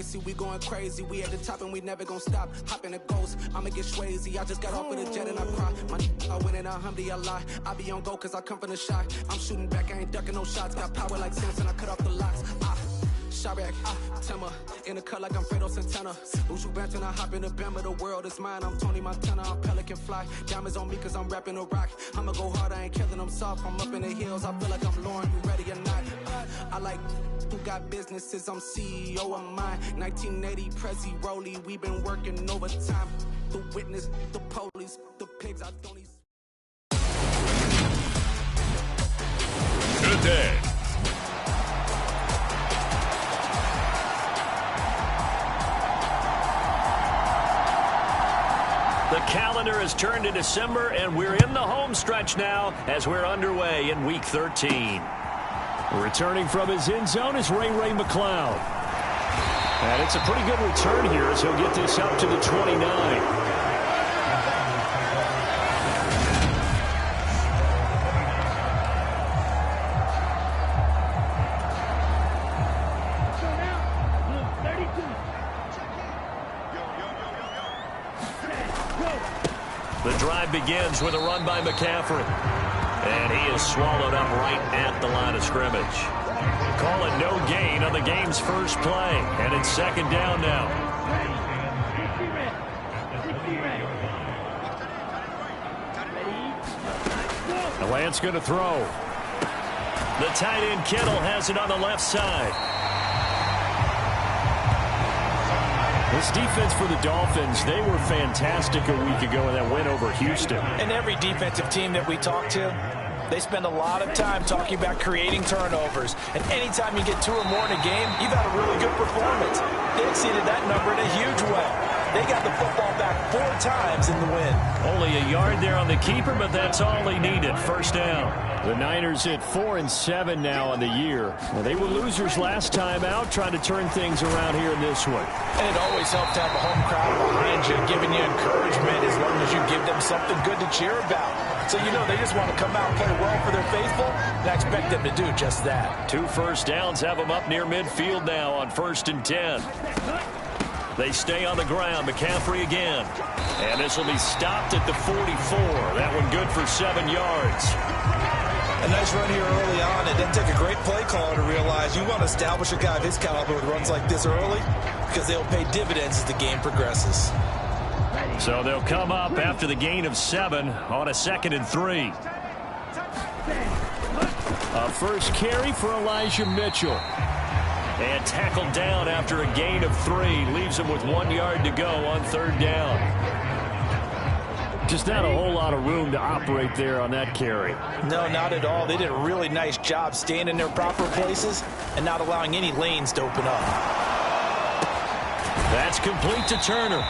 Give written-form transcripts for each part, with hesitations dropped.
pricey, we going crazy. We at the top and we never gonna stop. Hop in a ghost, I'ma get swayzy. I just got off of the jet and I cry. I win in a Humvee, I lie. I be on go cause I come from the shot. I'm shooting back, I ain't ducking no shots. Got power like Samson, I cut off the locks. Chirac, Timmer, in the cut like I'm Fredo Santana. Uju Banton, I hop in the Bama, the world is mine. I'm Tony Montana, I'm Pelican Fly. Diamonds on me cause I'm rapping a rock. I'ma go hard, I ain't killing them soft. I'm up in the hills, I feel like I'm Lauren, you ready or not? I like who got businesses, I'm CEO of mine. 1980 Prezi Rolly, we been working overtime. The witness, the police, the pigs, I don't even. Today. The calendar has turned to December, and we're in the home stretch now as we're underway in Week 13. Returning from his end zone is Ray McLeod. And it's a pretty good return here as he'll get this up to the 29. The drive begins with a run by McCaffrey. And he is swallowed up right at the line of scrimmage. Call it no gain on the game's first play. And it's second down now. The Lance going to throw. The tight end Kittle has it on the left side. This defense for the Dolphins, they were fantastic a week ago in that win over Houston. And every defensive team that we talk to, they spend a lot of time talking about creating turnovers. And anytime you get 2 or more in a game, you've had a really good performance. They exceeded that number in a huge way. They got the football back 4 times in the win. Only a yard there on the keeper, but that's all he needed. First down. The Niners at 4-7 now on the year. Well, they were losers last time out, trying to turn things around here in this one. And it always helps to have a home crowd behind you, giving you encouragement as long as you give them something good to cheer about. So, you know, they just want to come out and play well for their faithful, and I expect them to do just that. 2 first downs have them up near midfield now on 1st and 10. They stay on the ground. McCaffrey again. And this will be stopped at the 44. That one good for 7 yards. A nice run here early on. It doesn't take a great play caller to realize you want to establish a guy of his caliber with runs like this early because they'll pay dividends as the game progresses. So they'll come up after the gain of 7 on a 2nd and 3. A first carry for Elijah Mitchell. And tackled down after a gain of 3. Leaves him with 1 yard to go on 3rd down. Just not a whole lot of room to operate there on that carry. No, not at all. They did a really nice job staying in their proper places and not allowing any lanes to open up. That's complete to Turner.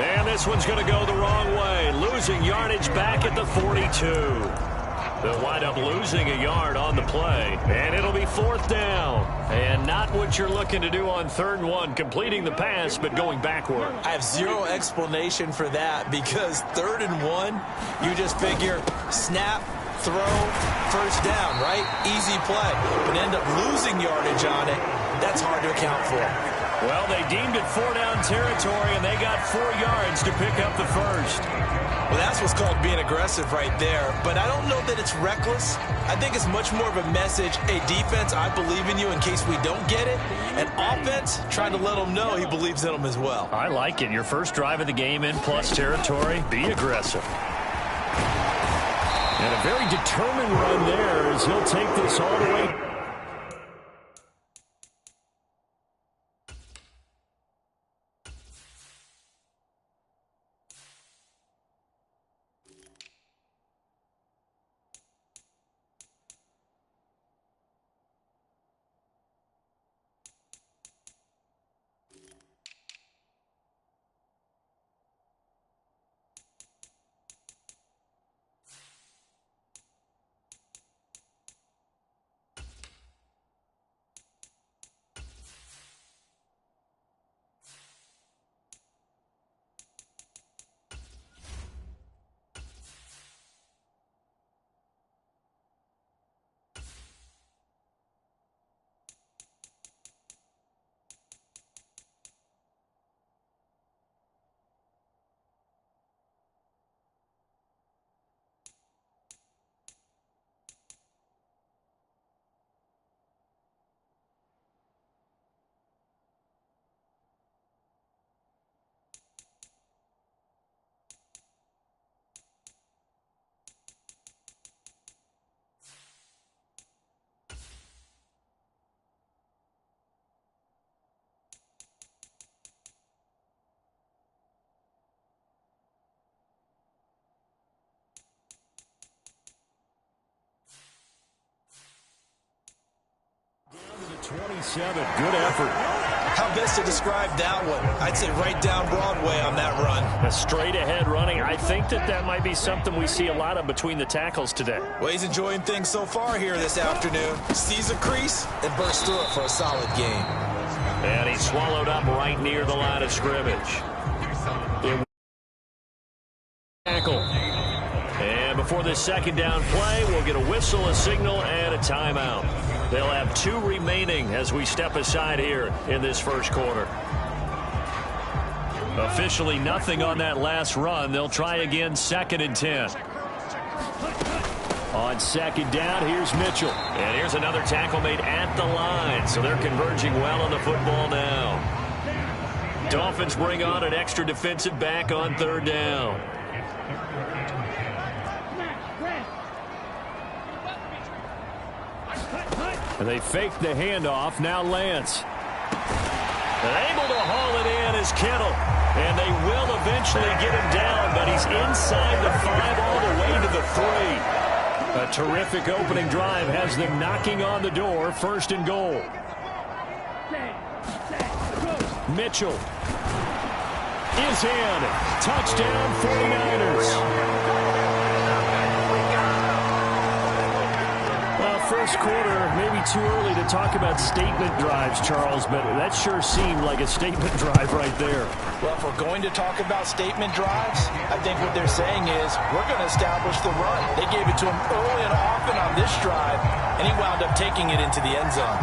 And this one's going to go the wrong way. Losing yardage back at the 42. They'll wind up losing a yard on the play. And it'll be 4th down. And not what you're looking to do on 3rd and 1. Completing the pass, but going backward. I have zero explanation for that because 3rd and 1, you just figure snap, throw, first down, right? Easy play. But end up losing yardage on it. That's hard to account for. Well, they deemed it 4-down territory, and they got 4 yards to pick up the first. Well, that's what's called being aggressive right there. But I don't know that it's reckless. I think it's much more of a message, hey, defense, I believe in you in case we don't get it. And offense, trying to let them know he believes in them as well. I like it. Your first drive of the game in plus territory, be aggressive. And a very determined run there as he'll take this all the way. 27. Good effort. How best to describe that one? I'd say right down Broadway on that run. A straight ahead running. I think that might be something we see a lot of between the tackles today. Well, he's enjoying things so far here this afternoon. Sees a crease and bursts through it for a solid gain. And he's swallowed up right near the line of scrimmage. Tackle. And before this second down play, we'll get a whistle, a signal, and a timeout. They'll have 2 remaining as we step aside here in this first quarter. Officially nothing on that last run. They'll try again, 2nd and 10. On second down, here's Mitchell. And here's another tackle made at the line. So they're converging well on the football now. Dolphins bring on an extra defensive back on 3rd down. And they fake the handoff. Now Lance. And able to haul it in is Kittle. And they will eventually get him down, but he's inside the 5 all the way to the 3. A terrific opening drive has them knocking on the door. 1st and goal. Mitchell is in. Touchdown 49ers. First quarter, maybe too early to talk about statement drives, Charles, but that sure seemed like a statement drive right there. Well, if we're going to talk about statement drives, I think what they're saying is we're going to establish the run. They gave it to him early and often on this drive, and he wound up taking it into the end zone.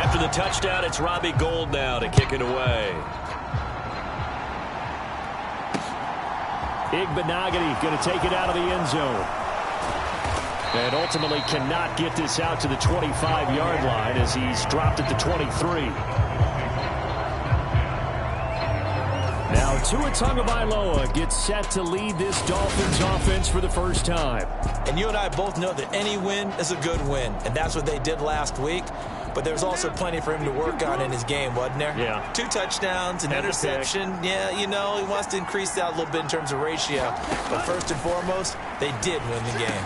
After the touchdown, it's Robbie Gould now to kick it away. Igbenogany going to take it out of the end zone. And ultimately cannot get this out to the 25-yard line as he's dropped at the 23. Now Tua Tagovailoa gets set to lead this Dolphins offense for the first time. And you and I both know that any win is a good win, and that's what they did last week. But there's also plenty for him to work on in his game, wasn't there? Yeah. 2 touchdowns, an interception. Yeah, you know, he wants to increase that a little bit in terms of ratio. But first and foremost, they did win the game.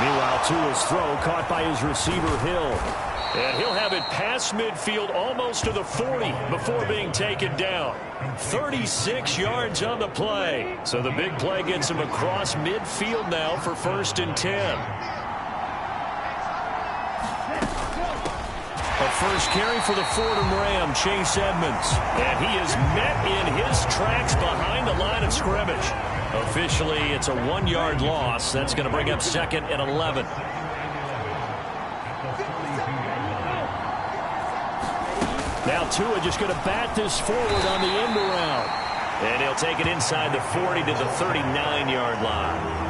Meanwhile, Tua's throw caught by his receiver, Hill. And he'll have it past midfield almost to the 40 before being taken down. 36 yards on the play. So the big play gets him across midfield now for 1st and 10. A first carry for the Fordham Ram, Chase Edmonds. And he is met in his tracks behind the line of scrimmage. Officially, it's a 1-yard loss. That's going to bring up 2nd and 11. Now Tua just going to bat this forward on the end around. And he'll take it inside the 40 to the 39-yard line.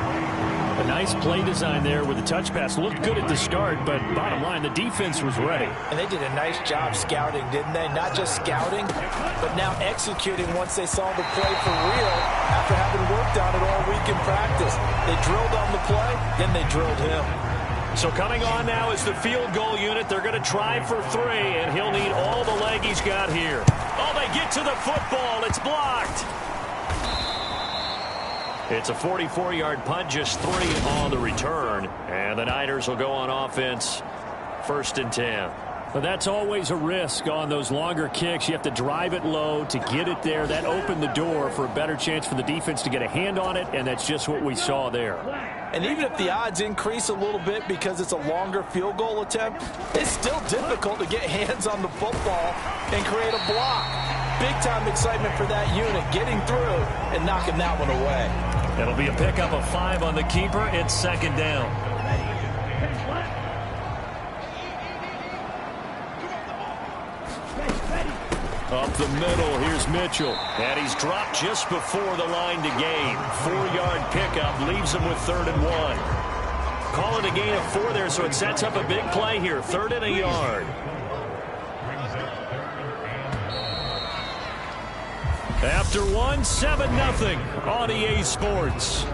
A nice play design there with the touch pass. Looked good at the start, but bottom line, the defense was ready. And they did a nice job scouting, didn't they? Not just scouting, but now executing once they saw the play for real after having worked on it all week in practice. They drilled on the play, then they drilled him. So coming on now is the field goal unit. They're going to try for 3, and he'll need all the leg he's got here. Oh, they get to the football. It's blocked. It's a 44-yard punt, just 3 on the return. And the Niners will go on offense, 1st and 10. But that's always a risk on those longer kicks. You have to drive it low to get it there. That opened the door for a better chance for the defense to get a hand on it, and that's just what we saw there. And even if the odds increase a little bit because it's a longer field goal attempt, it's still difficult to get hands on the football and create a block. Big-time excitement for that unit, getting through and knocking that one away. It'll be a pickup of 5 on the keeper. It's 2nd down. Up the middle, here's Mitchell. And he's dropped just before the line to gain. 4-yard pickup leaves him with 3rd and 1. Call it a gain of 4 there, so it sets up a big play here. 3rd and a yard. After 1, 7-0 on EA Sports.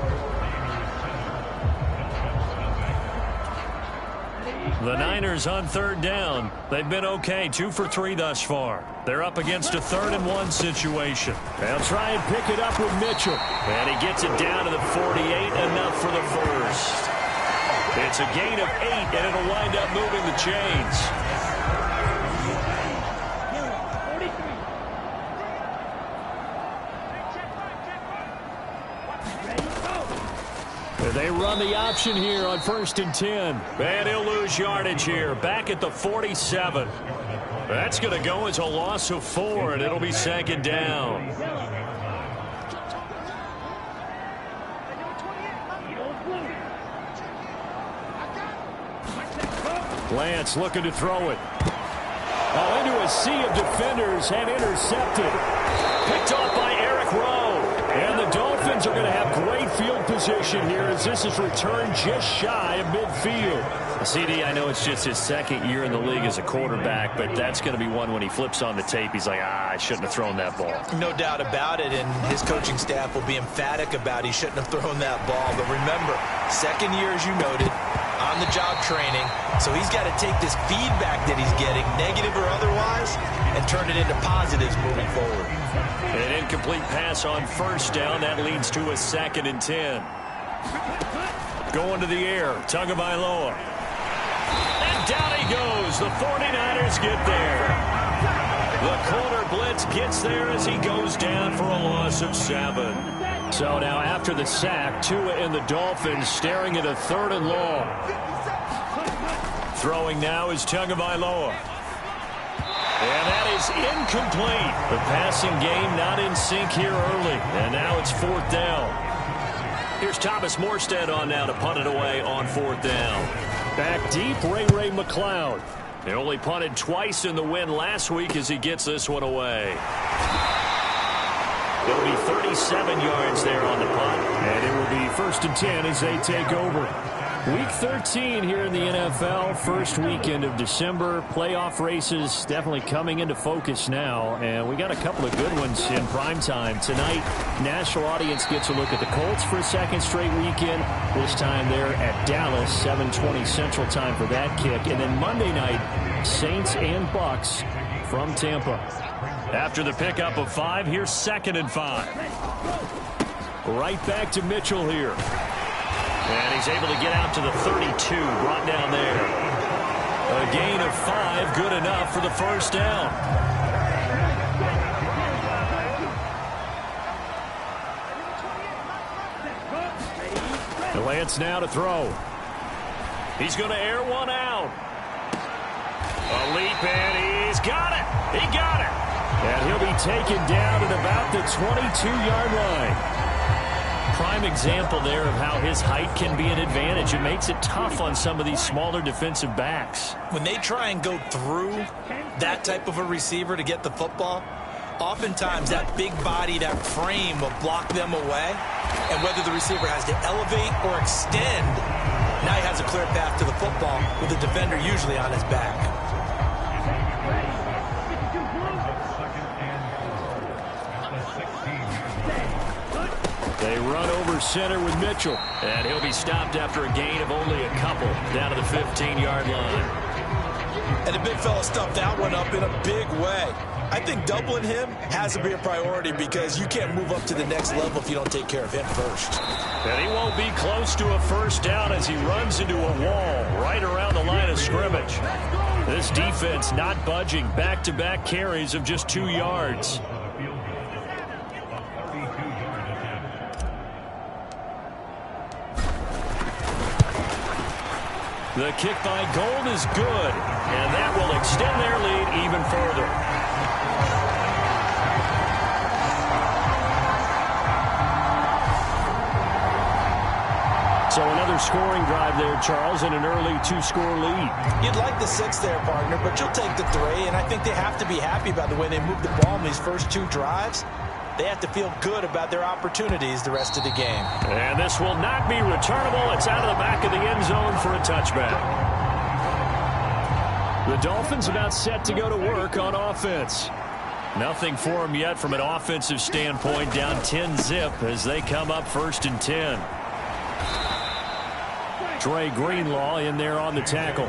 The Niners on third down. They've been okay, 2 for 3 thus far. They're up against a 3rd and 1 situation. They'll try and pick it up with Mitchell. And he gets it down to the 48, enough for the first. It's a gain of 8, and it'll wind up moving the chains. They run the option here on 1st and 10. And he'll lose yardage here, back at the 47. That's going to go as a loss of 4, and it'll be 2nd down. Lance looking to throw it. Oh, into a sea of defenders and intercepted. Picked off by Eric Rowe. And the Dolphins are going to have great field position here as this is returned just shy of midfield. CD, I know it's just his 2nd year in the league as a quarterback, but that's going to be one when he flips on the tape, he's like, I shouldn't have thrown that ball. No doubt about it, and his coaching staff will be emphatic about he shouldn't have thrown that ball. But remember, 2nd year, as you noted, on-the-job training, so he's got to take this feedback that he's getting, negative or otherwise, and turn it into positives moving forward. An incomplete pass on 1st down. That leads to a 2nd and 10. Going to the air, Tagovailoa. And down he goes. The 49ers get there. The corner blitz gets there as he goes down for a loss of 7. So now after the sack, Tua and the Dolphins staring at a 3rd and long. Throwing now is Tagovailoa. And that is incomplete. The passing game not in sync here early. And now it's 4th down. Here's Thomas Morstead on now to punt it away on 4th down. Back deep, Ray McLeod. He only punted twice in the win last week as he gets this one away. It'll be 37 yards there on the punt. And it will be 1st and 10 as they take over. Week 13 here in the NFL, first weekend of December. Playoff races definitely coming into focus now, and we got a couple of good ones in prime time. Tonight, national audience gets a look at the Colts for a 2nd straight weekend. This time they're at Dallas, 7:20 Central Time for that kick. And then Monday night, Saints and Bucks from Tampa. After the pickup of 5, here's 2nd and 5. Right back to Mitchell here. And he's able to get out to the 32, brought down there. A gain of 5, good enough for the 1st down. Lance now to throw. He's going to air one out. A leap, and he's got it. He got it. And he'll be taken down at about the 22-yard line. Prime example there of how his height can be an advantage. It makes it tough on some of these smaller defensive backs. When they try and go through that type of a receiver to get the football, oftentimes that big body, that frame will block them away. And whether the receiver has to elevate or extend, now he has a clear path to the football with the defender usually on his back. They run over center with Mitchell. And he'll be stopped after a gain of only a couple down to the 15-yard line. And the big fella stuffed that one up in a big way. I think doubling him has to be a priority because you can't move up to the next level if you don't take care of him first. And he won't be close to a 1st down as he runs into a wall right around the line of scrimmage. This defense not budging. Back-to-back carries of just 2 yards. The kick by Gold is good, and that will extend their lead even further. So another scoring drive there, Charles, and an early 2-score lead. You'd like the 6 there, partner, but you'll take the 3, and I think they have to be happy about the way they moved the ball in these first 2 drives. They have to feel good about their opportunities the rest of the game. And this will not be returnable. It's out of the back of the end zone for a touchback. The Dolphins about set to go to work on offense. Nothing for them yet from an offensive standpoint. Down 10-zip as they come up 1st and 10. Dre Greenlaw in there on the tackle.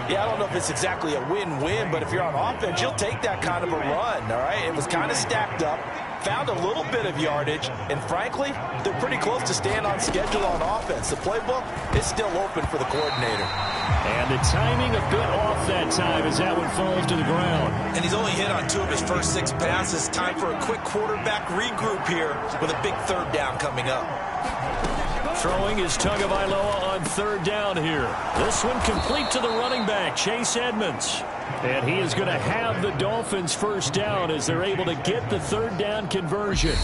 Yeah, I don't know if it's exactly a win-win, but if you're on offense, you'll take that kind of a run, all right? It was kind of stacked up, found a little bit of yardage, and frankly, they're pretty close to staying on schedule on offense. The playbook is still open for the coordinator. And the timing a bit off that time as that one falls to the ground. And he's only hit on 2 of his first 6 passes. Time for a quick quarterback regroup here with a big 3rd down coming up. Throwing is Tagovailoa on 3rd down here. This one complete to the running back, Chase Edmonds. And he is going to have the Dolphins 1st down as they're able to get the 3rd down conversion.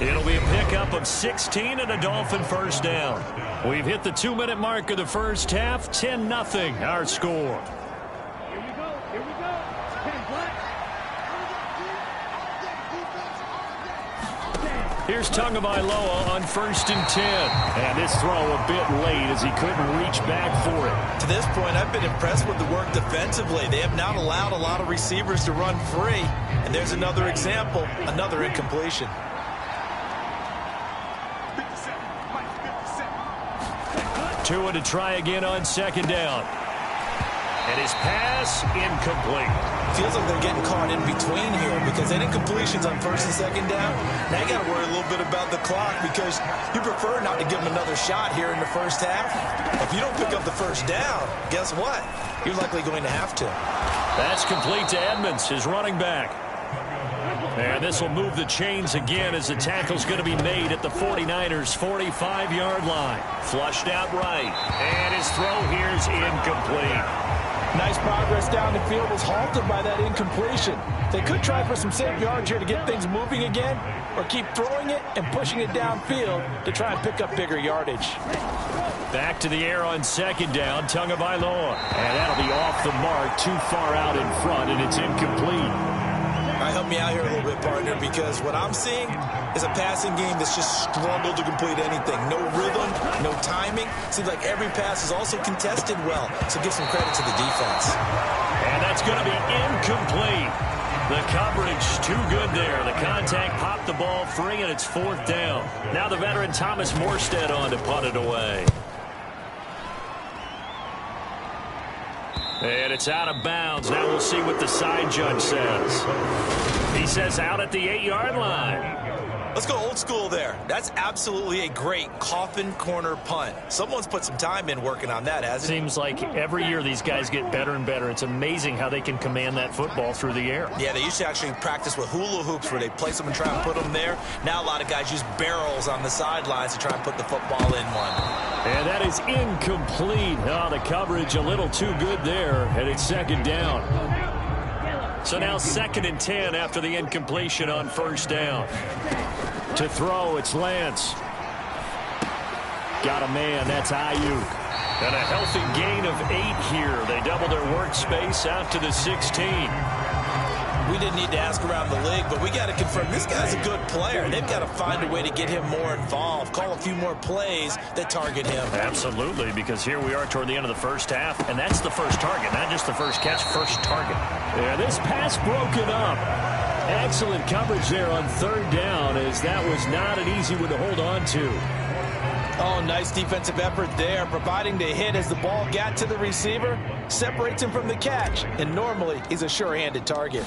It'll be a pickup of 16 and a Dolphin 1st down. We've hit the 2-minute mark of the first half. 10-0 our score. Here's Tagovailoa on 1st and 10. And this throw a bit late as he couldn't reach back for it. To this point, I've been impressed with the work defensively. They have not allowed a lot of receivers to run free. And there's another example, another incompletion. Tua to try again on 2nd down. And his pass incomplete. Feels like they're getting caught in between here because any incompletions on 1st and 2nd down, now you got to worry a little bit about the clock because you prefer not to give them another shot here in the first half. If you don't pick up the 1st down, guess what? You're likely going to have to. That's complete to Edmonds, his running back. And this will move the chains again as the tackle's going to be made at the 49ers' 45-yard line. Flushed out right. And his throw here is incomplete. Nice progress down the field was halted by that incompletion. They could try for some safe yards here to get things moving again, or keep throwing it and pushing it downfield to try and pick up bigger yardage. Back to the air on 2nd down, Tagovailoa. And that'll be off the mark, too far out in front, and it's incomplete. All right, help me out here a little bit, partner, because what I'm seeing is a passing game that's just struggled to complete anything. No rhythm, no timing. Seems like every pass is also contested well, so give some credit to the defense. And that's going to be incomplete. The coverage too good there. The contact popped the ball free, and it's 4th down. Now the veteran Thomas Morstead on to punt it away. And it's out of bounds. Now we'll see what the side judge says. He says out at the 8-yard line. Let's go old school there. That's absolutely a great coffin corner punt. Someone's put some time in working on that, hasn't it? Seems like every year these guys get better and better. It's amazing how they can command that football through the air. Yeah, they used to actually practice with hula hoops where they place them and try and put them there. Now a lot of guys use barrels on the sidelines to try and put the football in one. And that is incomplete. Oh, the coverage a little too good there, and it's 2nd down. So now 2nd and 10 after the incompletion on 1st down. To throw, it's Lance. Got a man, that's Ayuk. And a healthy gain of 8 here. They double their workspace out to the 16. We didn't need to ask around the league, but we got to confirm this guy's a good player. They've got to find a way to get him more involved, call a few more plays that target him. Absolutely, because here we are toward the end of the first half, and that's the first target, not just the first catch, first target. Yeah, this pass broken up. Excellent coverage there on 3rd down, as that was not an easy one to hold on to. Oh, nice defensive effort there, providing the hit as the ball got to the receiver, separates him from the catch, and normally he's a sure-handed target.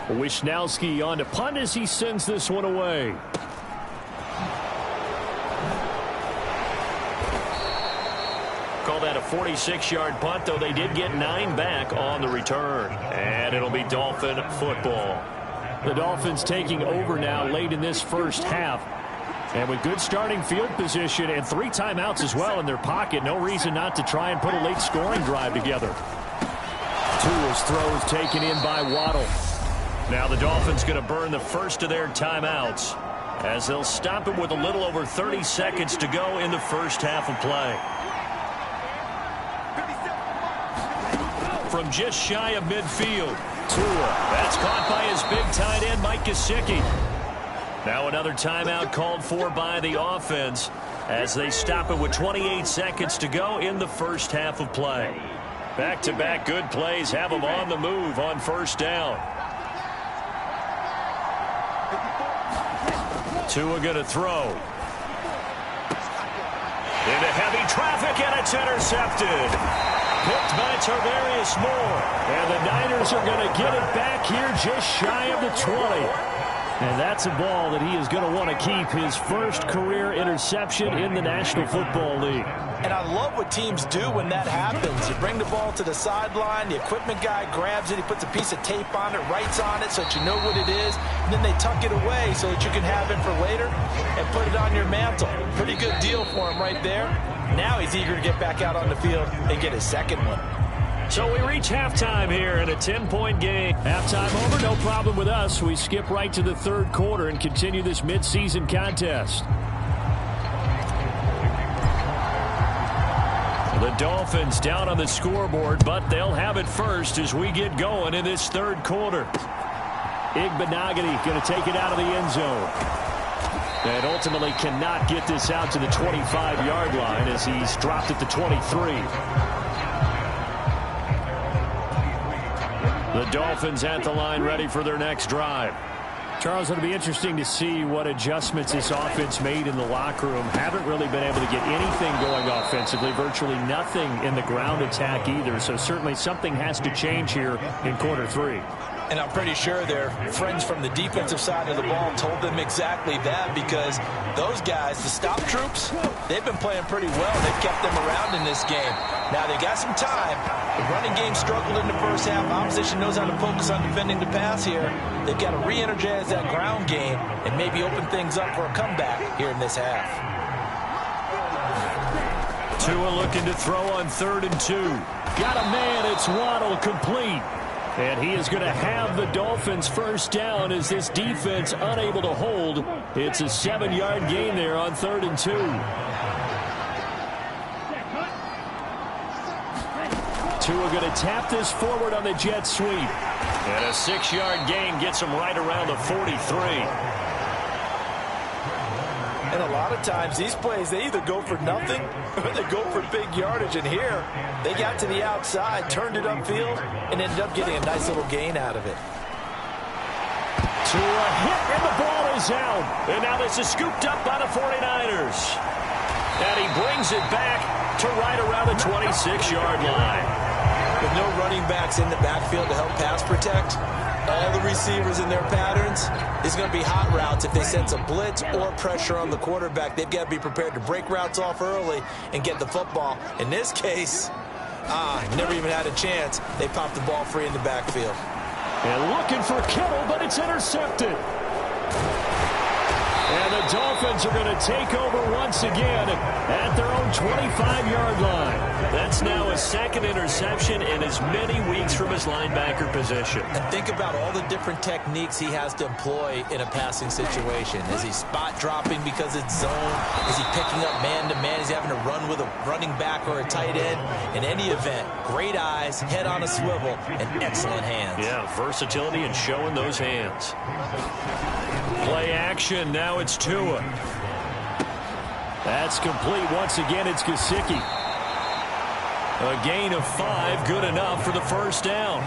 Wisnowski on to punt as he sends this one away. Call that a 46-yard punt, though they did get 9 back on the return. And it'll be Dolphin football. The Dolphins taking over now late in this first half. And with good starting field position and 3 timeouts as well in their pocket, no reason not to try and put a late scoring drive together. Tua's throw is taken in by Waddle. Now the Dolphins going to burn the first of their timeouts as they'll stop it with a little over 30 seconds to go in the first half of play. From just shy of midfield, Tua. That's caught by his big tight end, Mike Gesicki. Now another timeout called for by the offense as they stop it with 28 seconds to go in the first half of play. Back-to-back good plays have them on the move on 1st down. Tua going to throw. Into heavy traffic, and it's intercepted. Picked by Tarvarius Moore. And the Niners are going to get it back here just shy of the 20. And that's a ball that he is going to want to keep, his first career interception in the National Football League. And I love what teams do when that happens. You bring the ball to the sideline, the equipment guy grabs it, he puts a piece of tape on it, writes on it so that you know what it is, and then they tuck it away so that you can have it for later and put it on your mantle. Pretty good deal for him right there. Now he's eager to get back out on the field and get his second one. So we reach halftime here in a 10-point game. Halftime over, no problem with us. We skip right to the third quarter and continue this midseason contest. The Dolphins down on the scoreboard, but they'll have it first as we get going in this third quarter. Igbenogany going to take it out of the end zone. And ultimately cannot get this out to the 25-yard line as he's dropped at the 23. The Dolphins at the line ready for their next drive. Charles, it'll be interesting to see what adjustments this offense made in the locker room. Haven't really been able to get anything going offensively, virtually nothing in the ground attack either. So certainly something has to change here in quarter three. And I'm pretty sure their friends from the defensive side of the ball told them exactly that, because those guys, the stop troops, they've been playing pretty well. They've kept them around in this game. Now, they got some time. The running game struggled in the first half. Opposition knows how to focus on defending the pass here. They've got to re-energize that ground game and maybe open things up for a comeback here in this half. Tua looking to throw on 3rd and 2. Got a man, it's Waddle, complete. And he is going to have the Dolphins first down as this defense unable to hold. It's a 7-yard gain there on 3rd and 2. Tua going to tap this forward on the jet sweep. And a 6-yard gain gets him right around the 43. And a lot of times these plays, they either go for nothing or they go for big yardage. And here, they got to the outside, turned it upfield, and ended up getting a nice little gain out of it. To a hit, and the ball is out. And now this is scooped up by the 49ers. And he brings it back to right around the 26-yard line. With no running backs in the backfield to help pass protect, all the receivers in their patterns, it's going to be hot routes. If they sense a blitz or pressure on the quarterback, they've got to be prepared to break routes off early and get the football. In this case, never even had a chance. They popped the ball free in the backfield. And looking for Kittle, but it's intercepted. And the Dolphins are going to take over once again at their own 25-yard line. That's now a second interception in as many weeks from his linebacker position. And think about all the different techniques he has to employ in a passing situation. Is he spot dropping because it's zone? Is he picking up man-to-man? Is he having to run with a running back or a tight end? In any event, great eyes, head on a swivel, and excellent hands. Yeah, versatility and showing those hands. Play action. Now it's Tua. That's complete. Once again, it's Gesicki. A gain of 5, good enough for the first down.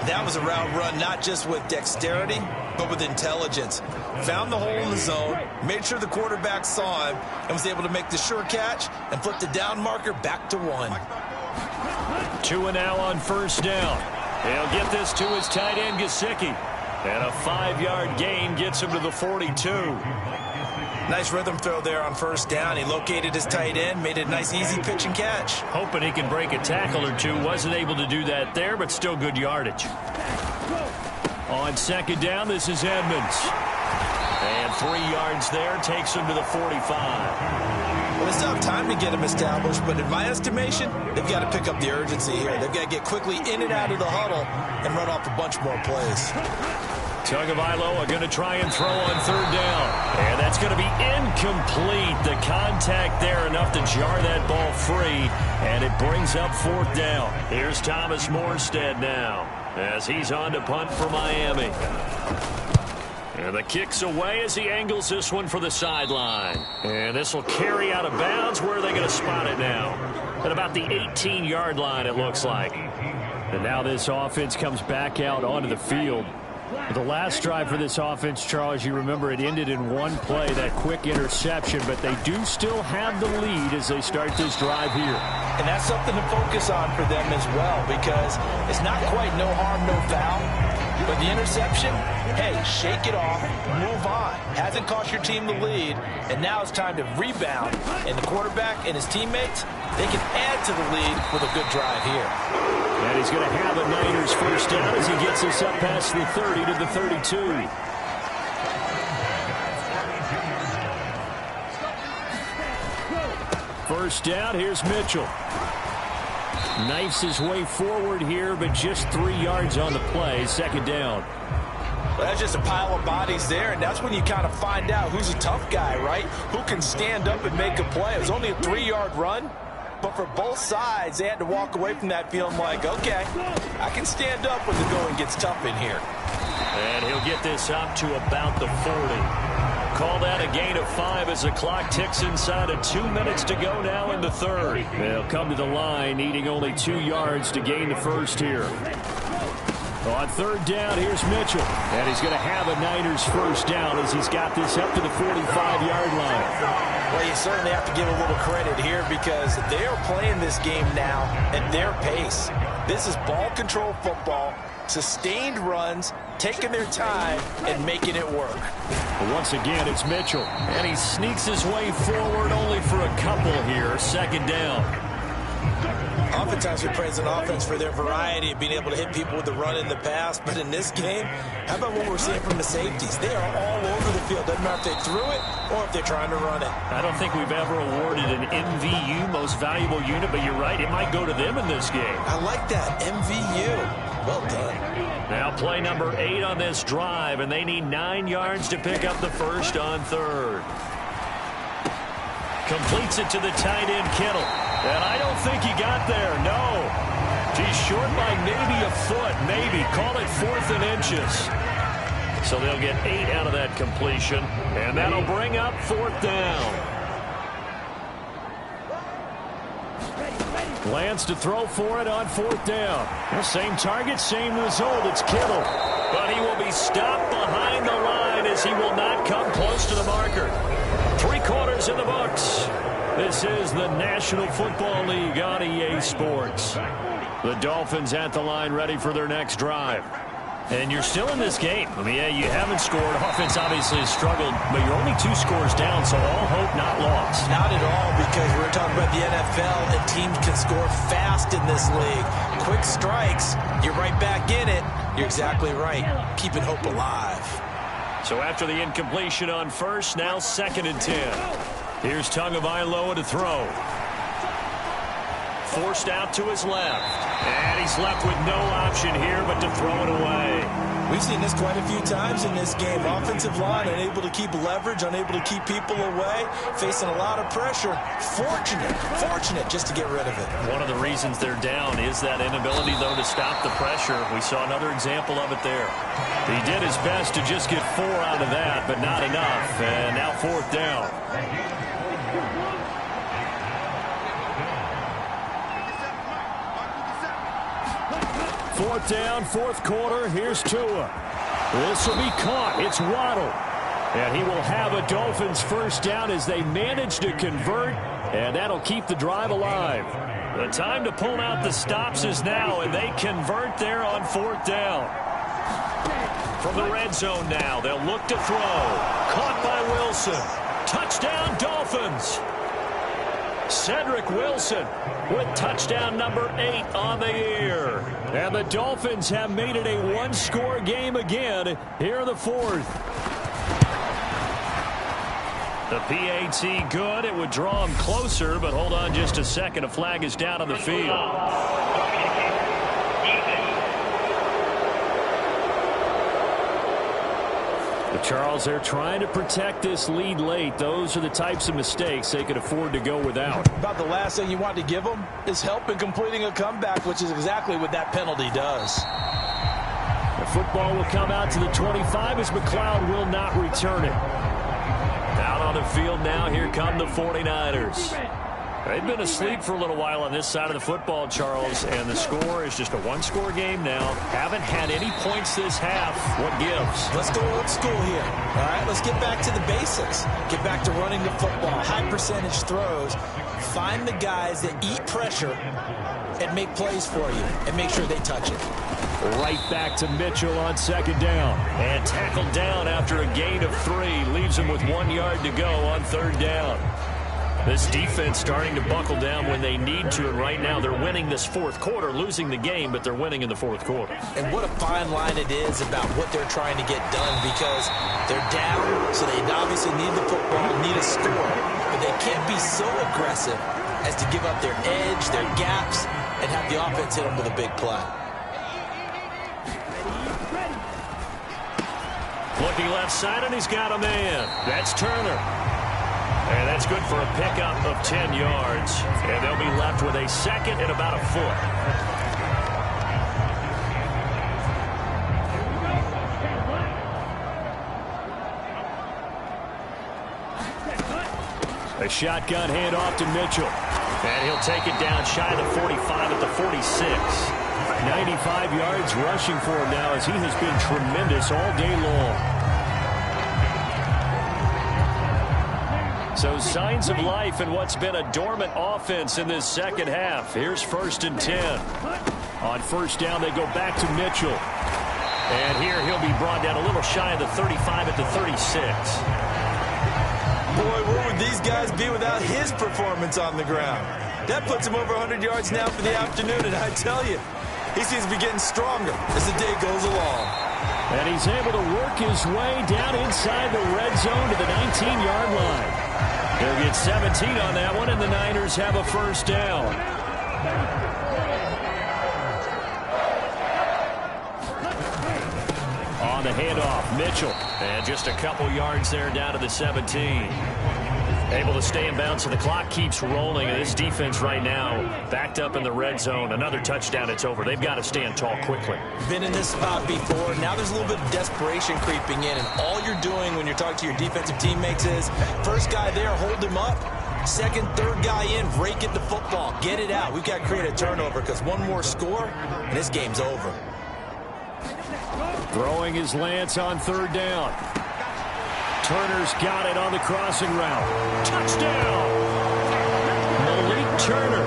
That was a route run not just with dexterity, but with intelligence. Found the hole in the zone, made sure the quarterback saw him, and was able to make the sure catch and flip the down marker back to 1. Tua now on first down. He'll get this to his tight end, Gesicki. And a 5-yard gain gets him to the 42. Nice rhythm throw there on first down. He located his tight end, made it a nice, easy pitch and catch. Hoping he can break a tackle or two. Wasn't able to do that there, but still good yardage. On second down, this is Edmonds. And 3 yards there takes him to the 45. Well, they still have time to get him established, but in my estimation, they've got to pick up the urgency here. They've got to get quickly in and out of the huddle and run off a bunch more plays. Tagovailoa going to try and throw on third down. And that's going to be incomplete. The contact there enough to jar that ball free. And it brings up fourth down. Here's Thomas Morstead now as he's on to punt for Miami. And the kick's away as he angles this one for the sideline. And this will carry out of bounds. Where are they going to spot it now? At about the 18-yard line, it looks like. And now this offense comes back out onto the field. The last drive for this offense, Charles, you remember it ended in one play, that quick interception, but they do still have the lead as they start this drive here. And that's something to focus on for them as well, because it's not quite no harm, no foul. But the interception, hey, shake it off, move on. Hasn't cost your team the lead, and now it's time to rebound. And the quarterback and his teammates, they can add to the lead with a good drive here. And he's going to have a Niners first down as he gets us up past the 30 to the 32. First down, here's Mitchell. Knifes his way forward here, but just 3 yards on the play. Second down. Well, that's just a pile of bodies there, and that's when you kind of find out who's a tough guy, right? Who can stand up and make a play. It was only a 3-yard run, but for both sides, they had to walk away from that feeling like, okay, I can stand up when the going gets tough in here. And he'll get this up to about the 40. Called out a gain of 5 as the clock ticks inside of 2 minutes to go now in the third. They'll come to the line, needing only 2 yards to gain the first here. On third down, here's Mitchell. And he's going to have a Niners first down as he's got this up to the 45-yard line. Well, you certainly have to give a little credit here because they are playing this game now at their pace. This is ball control football, sustained runs, taking their time and making it work. But once again, it's Mitchell. And he sneaks his way forward only for a couple here. Second down. Oftentimes we praise an offense for their variety of being able to hit people with the run in the pass. But in this game, how about what we're seeing from the safeties? They are all over the field. Doesn't matter if they threw it or if they're trying to run it. I don't think we've ever awarded an MVU, most valuable unit, but you're right, it might go to them in this game. I like that, MVU. Well done. Now play number 8 on this drive, and they need 9 yards to pick up the first on third. Completes it to the tight end, Kittle. And I don't think he got there, no. He's short by maybe a foot, maybe. Call it 4th and inches. So they'll get 8 out of that completion, and that'll bring up 4th down. Lance to throw for it on 4th down. Well, same target, same result. It's Kittle. But he will be stopped behind the line as he will not come close to the marker. 3 quarters in the books. This is the National Football League on EA Sports. The Dolphins at the line ready for their next drive. And you're still in this game. I mean, yeah, you haven't scored. Offense obviously has struggled, but you're only 2 scores down, so all hope not lost. Not at all, because we're talking about the NFL, and teams can score fast in this league. Quick strikes, you're right back in it. You're exactly right. Keeping hope alive. So after the incompletion on first, now 2nd and 10. Here's Tagovailoa to throw. Forced out to his left. And he's left with no option here but to throw it away. We've seen this quite a few times in this game. Offensive line unable to keep leverage, unable to keep people away, facing a lot of pressure. Fortunate just to get rid of it. One of the reasons they're down is that inability, though, to stop the pressure. We saw another example of it there. He did his best to just get 4 out of that, but not enough. And now 4th down. Fourth down, 4th quarter. Here's Tua. This will be caught. It's Waddle. And he will have a Dolphins first down as they manage to convert, and that'll keep the drive alive. The time to pull out the stops is now, and they convert there on 4th down. From the red zone now, they'll look to throw. Caught by Wilson. Touchdown, Dolphins. Cedric Wilson with touchdown number 8 on the year. And the Dolphins have made it a 1-score game again here in the 4th. The PAT good. It would draw him closer, but hold on just a second. A flag is down on the field. But Charles, they're trying to protect this lead late. Those are the types of mistakes they could afford to go without. About the last thing you want to give them is help in completing a comeback, which is exactly what that penalty does. The football will come out to the 25 as McLeod will not return it. Out on the field now, here come the 49ers. They've been asleep for a little while on this side of the football, Charles, and the score is just a one-score game now. Haven't had any points this half. What gives? Let's go old school here. All right, let's get back to the basics. Get back to running the football, high percentage throws. Find the guys that eat pressure and make plays for you and make sure they touch it. Right back to Mitchell on second down. And tackled down after a gain of 3. Leaves him with 1 yard to go on third down. This defense starting to buckle down when they need to, and right now they're winning this fourth quarter, losing the game, but they're winning in the fourth quarter. And what a fine line it is about what they're trying to get done, because they're down, so they obviously need the football, need a score, but they can't be so aggressive as to give up their edge, their gaps, and have the offense hit them with a big play. Looking left side, and he's got a man. That's Turner. And that's good for a pickup of 10 yards. And they'll be left with a second and about a foot. A shotgun handoff to Mitchell. And he'll take it down shy of the 45 at the 46. 95 yards rushing for him now, as he has been tremendous all day long. So signs of life in what's been a dormant offense in this second half. Here's 1st and 10. On first down, they go back to Mitchell. And here he'll be brought down a little shy of the 35 at the 36. Boy, where would these guys be without his performance on the ground? That puts him over 100 yards now for the afternoon, and I tell you, he seems to be getting stronger as the day goes along. And he's able to work his way down inside the red zone to the 19-yard line. They'll get 17 on that one, and the Niners have a first down. On the handoff, Mitchell. And just a couple yards there down to the 17. Able to stay in bounds, so the clock keeps rolling. And this defense right now backed up in the red zone. Another touchdown, it's over. They've got to stand tall quickly. Been in this spot before. Now there's a little bit of desperation creeping in. And all you're doing when you're talking to your defensive teammates is, first guy there, hold him up. Second, third guy in, rake it the football. Get it out. We've got to create a turnover, because one more score, and this game's over. Throwing his Lance on third down. Turner's got it on the crossing route. Touchdown! Malik Turner,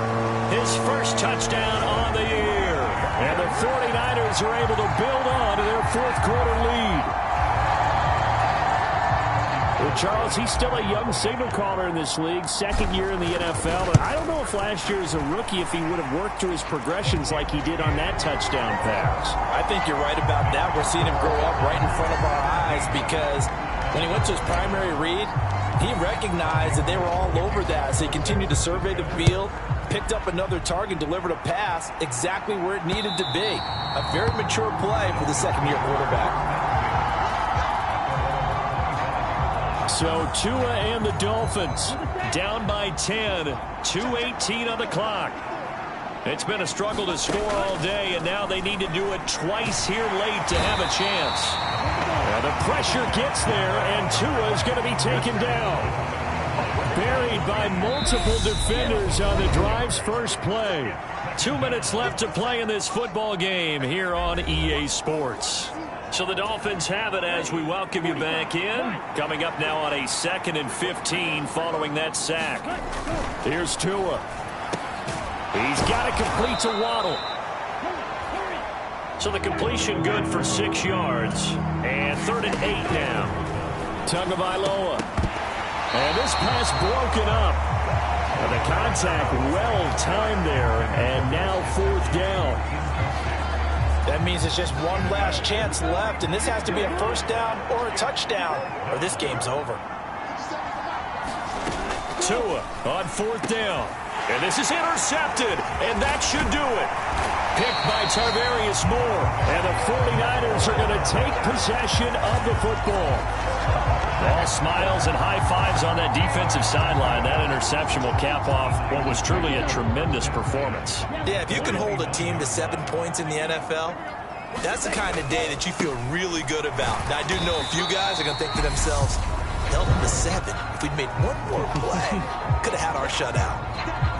his first touchdown on the year. And the 49ers are able to build on to their fourth quarter lead. Well, Charles, he's still a young signal caller in this league, second year in the NFL. But I don't know if last year as a rookie, if he would have worked through his progressions like he did on that touchdown pass. I think you're right about that. We're seeing him grow up right in front of our eyes, because when he went to his primary read, he recognized that they were all over that. So he continued to survey the field, picked up another target, delivered a pass exactly where it needed to be. A very mature play for the second-year quarterback. So Tua and the Dolphins down by 10, 2:18 on the clock. It's been a struggle to score all day, and now they need to do it twice here late to have a chance. Now the pressure gets there, and Tua is going to be taken down. Buried by multiple defenders on the drive's first play. 2 minutes left to play in this football game here on EA Sports. So the Dolphins have it as we welcome you back in. Coming up now on a 2nd and 15 following that sack. Here's Tua. He's got it complete to Waddle. So the completion good for 6 yards. And 3rd and 8 now. Tagovailoa. And this pass broken up. And the contact well timed there. And now 4th down. That means it's just one last chance left, and this has to be a first down or a touchdown, or this game's over. Tua on 4th down. And this is intercepted, and that should do it. Picked by Tarvarius Moore. And the 49ers are going to take possession of the football. All smiles and high fives on that defensive sideline. That interception will cap off what was truly a tremendous performance. Yeah, if you can hold a team to 7 points in the NFL, that's the kind of day that you feel really good about. Now, I do know a few guys are going to think to themselves, held them to 7. If we'd made one more play, could have had our shutout.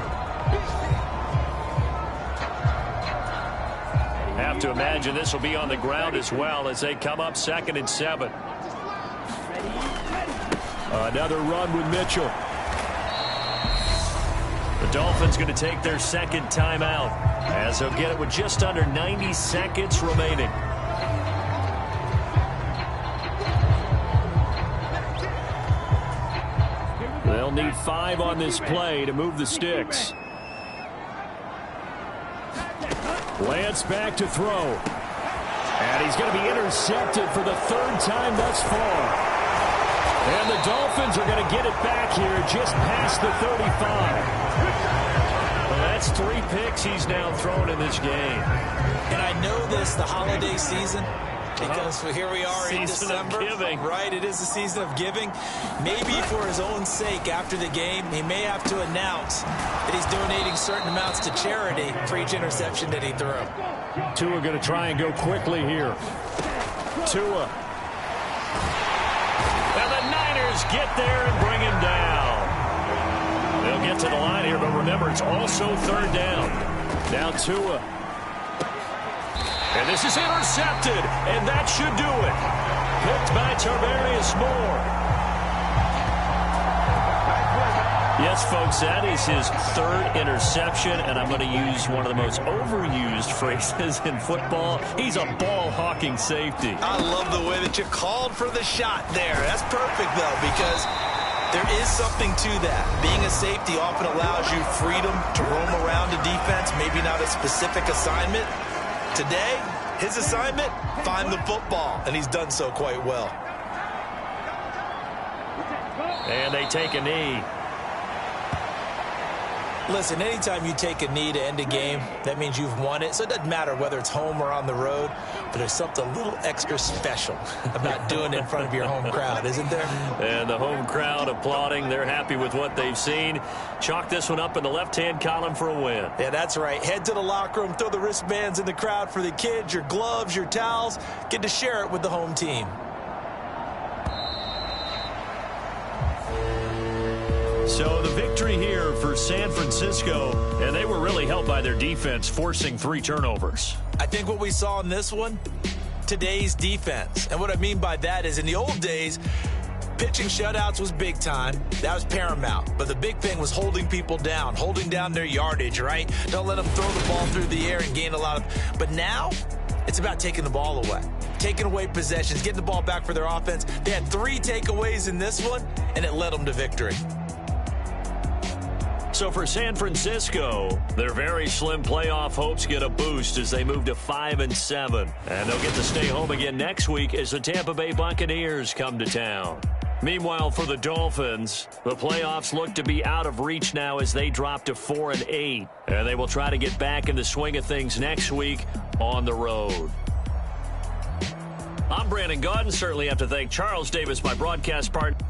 Have to imagine this will be on the ground as well as they come up 2nd and 7. Another run with Mitchell. The Dolphins going to take their 2nd timeout as they'll get it with just under 90 seconds remaining. They'll need 5 on this play to move the sticks. Lance back to throw. And he's going to be intercepted for the 3rd time thus far. And the Dolphins are going to get it back here just past the 35. Well, that's 3 picks he's now thrown in this game. And I know this, the holiday season, because here we are in December. Right, it is the season of giving. Maybe for his own sake, after the game, he may have to announce that he's donating certain amounts to charity for each interception that he threw. Tua going to try and go quickly here. Tua. And the Niners get there and bring him down. They'll get to the line here, but remember, it's also 3rd down. Now Tua. And this is intercepted, and that should do it. Picked by Tarvarius Moore. Yes, folks, that is his 3rd interception, and I'm going to use one of the most overused phrases in football. He's a ball-hawking safety. I love the way that you called for the shot there. That's perfect, though, because there is something to that. Being a safety often allows you freedom to roam around a defense, maybe not a specific assignment. Today, his assignment, find the football, and he's done so quite well. And they take a knee. Listen, anytime you take a knee to end a game, that means you've won it. So it doesn't matter whether it's home or on the road, but there's something a little extra special about doing it in front of your home crowd, isn't there? And the home crowd applauding. They're happy with what they've seen. Chalk this one up in the left-hand column for a win. Yeah, that's right. Head to the locker room, throw the wristbands in the crowd for the kids, your gloves, your towels. Get to share it with the home team. So the victory here for San Francisco, and they were really helped by their defense, forcing 3 turnovers. I think what we saw in this one, today's defense. And what I mean by that is in the old days, pitching shutouts was big time. That was paramount. But the big thing was holding people down, holding down their yardage, right? Don't let them throw the ball through the air and gain a lot of... But now, it's about taking the ball away. Taking away possessions, getting the ball back for their offense. They had 3 takeaways in this one, and it led them to victory. So for San Francisco, their very slim playoff hopes get a boost as they move to 5-7. And they'll get to stay home again next week as the Tampa Bay Buccaneers come to town. Meanwhile, for the Dolphins, the playoffs look to be out of reach now as they drop to 4-8. And they will try to get back in the swing of things next week on the road. I'm Brandon Gaudin. Certainly have to thank Charles Davis, my broadcast partner.